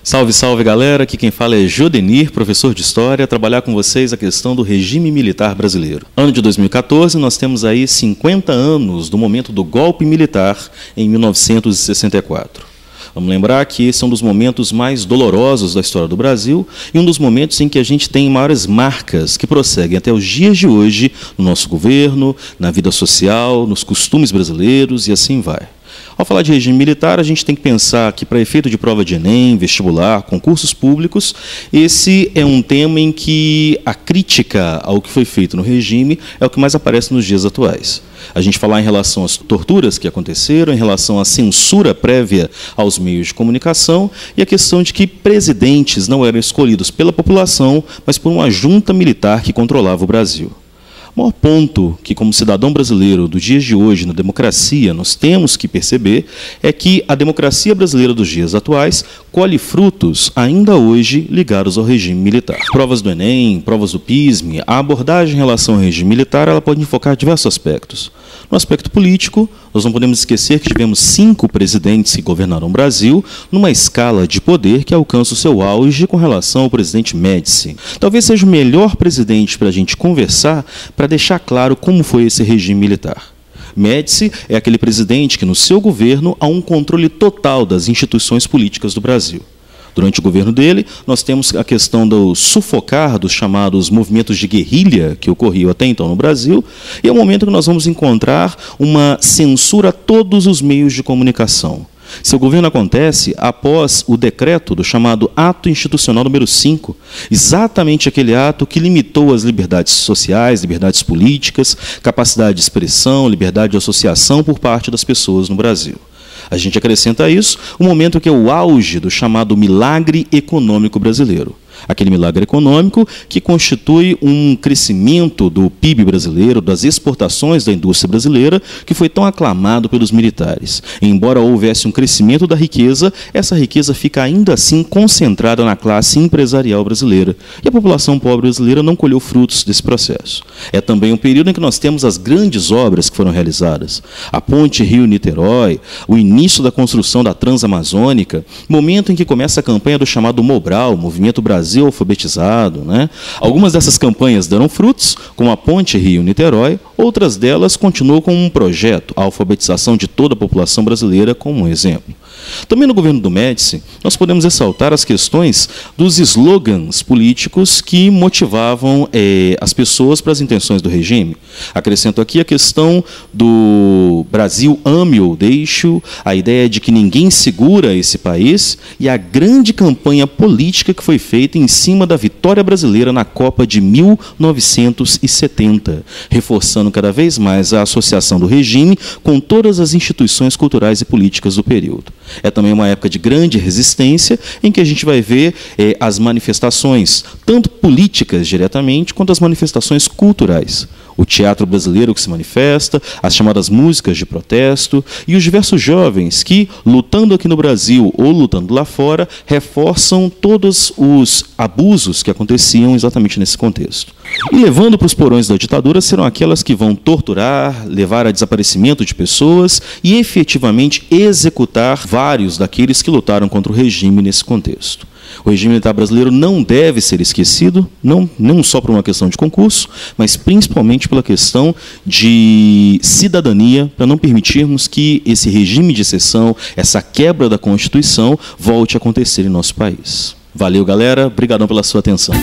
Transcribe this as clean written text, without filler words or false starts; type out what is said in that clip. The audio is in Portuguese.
Salve, salve galera, aqui quem fala é Jodenir, professor de História, trabalhar com vocês a questão do regime militar brasileiro. Ano de 2014, nós temos aí 50 anos do momento do golpe militar em 1964. Vamos lembrar que esse é um dos momentos mais dolorosos da história do Brasil e um dos momentos em que a gente tem maiores marcas que prosseguem até os dias de hoje no nosso governo, na vida social, nos costumes brasileiros e assim vai. Ao falar de regime militar, a gente tem que pensar que, para efeito de prova de Enem, vestibular, concursos públicos, esse é um tema em que a crítica ao que foi feito no regime é o que mais aparece nos dias atuais. A gente falar em relação às torturas que aconteceram, em relação à censura prévia aos meios de comunicação e a questão de que presidentes não eram escolhidos pela população, mas por uma junta militar que controlava o Brasil. O maior ponto que, como cidadão brasileiro dos dias de hoje, na democracia, nós temos que perceber é que a democracia brasileira dos dias atuais colhe frutos, ainda hoje, ligados ao regime militar. Provas do Enem, provas do PISME, a abordagem em relação ao regime militar ela pode enfocar diversos aspectos. No aspecto político, nós não podemos esquecer que tivemos 5 presidentes que governaram o Brasil numa escala de poder que alcança o seu auge com relação ao presidente Médici. Talvez seja o melhor presidente para a gente conversar, para deixar claro como foi esse regime militar. Médici é aquele presidente que, no seu governo, há um controle total das instituições políticas do Brasil. Durante o governo dele, nós temos a questão do sufocar dos chamados movimentos de guerrilha que ocorriam até então no Brasil, e é o momento que nós vamos encontrar uma censura a todos os meios de comunicação. Seu governo acontece após o decreto do chamado Ato Institucional número 5, exatamente aquele ato que limitou as liberdades sociais, liberdades políticas, capacidade de expressão, liberdade de associação por parte das pessoas no Brasil. A gente acrescenta a isso o momento que é o auge do chamado milagre econômico brasileiro. Aquele milagre econômico que constitui um crescimento do PIB brasileiro, das exportações da indústria brasileira, que foi tão aclamado pelos militares. E, embora houvesse um crescimento da riqueza, essa riqueza fica ainda assim concentrada na classe empresarial brasileira. E a população pobre brasileira não colheu frutos desse processo. É também um período em que nós temos as grandes obras que foram realizadas. A ponte Rio-Niterói, o início da construção da Transamazônica, momento em que começa a campanha do chamado Mobral, Movimento Brasil alfabetizado, né? Algumas dessas campanhas deram frutos, como a ponte Rio-Niterói, outras delas continuam com um projeto, a alfabetização de toda a população brasileira, como um exemplo. Também no governo do Médici, nós podemos ressaltar as questões dos slogans políticos que motivavam as pessoas para as intenções do regime. Acrescento aqui a questão do Brasil ame ou deixe-o, a ideia de que ninguém segura esse país e a grande campanha política que foi feita em cima da vitória brasileira na Copa de 1970, reforçando cada vez mais a associação do regime com todas as instituições culturais e políticas do período. É também uma época de grande resistência, em que a gente vai ver as manifestações, tanto políticas diretamente, quanto as manifestações culturais. O teatro brasileiro que se manifesta, as chamadas músicas de protesto e os diversos jovens que, lutando aqui no Brasil ou lutando lá fora, reforçam todos os abusos que aconteciam exatamente nesse contexto. E levando para os porões da ditadura serão aquelas que vão torturar, levar a desaparecimento de pessoas e efetivamente executar vários daqueles que lutaram contra o regime nesse contexto. O regime militar brasileiro não deve ser esquecido, não só por uma questão de concurso, mas principalmente pela questão de cidadania, para não permitirmos que esse regime de exceção, essa quebra da Constituição, volte a acontecer em nosso país. Valeu, galera. Obrigadão pela sua atenção.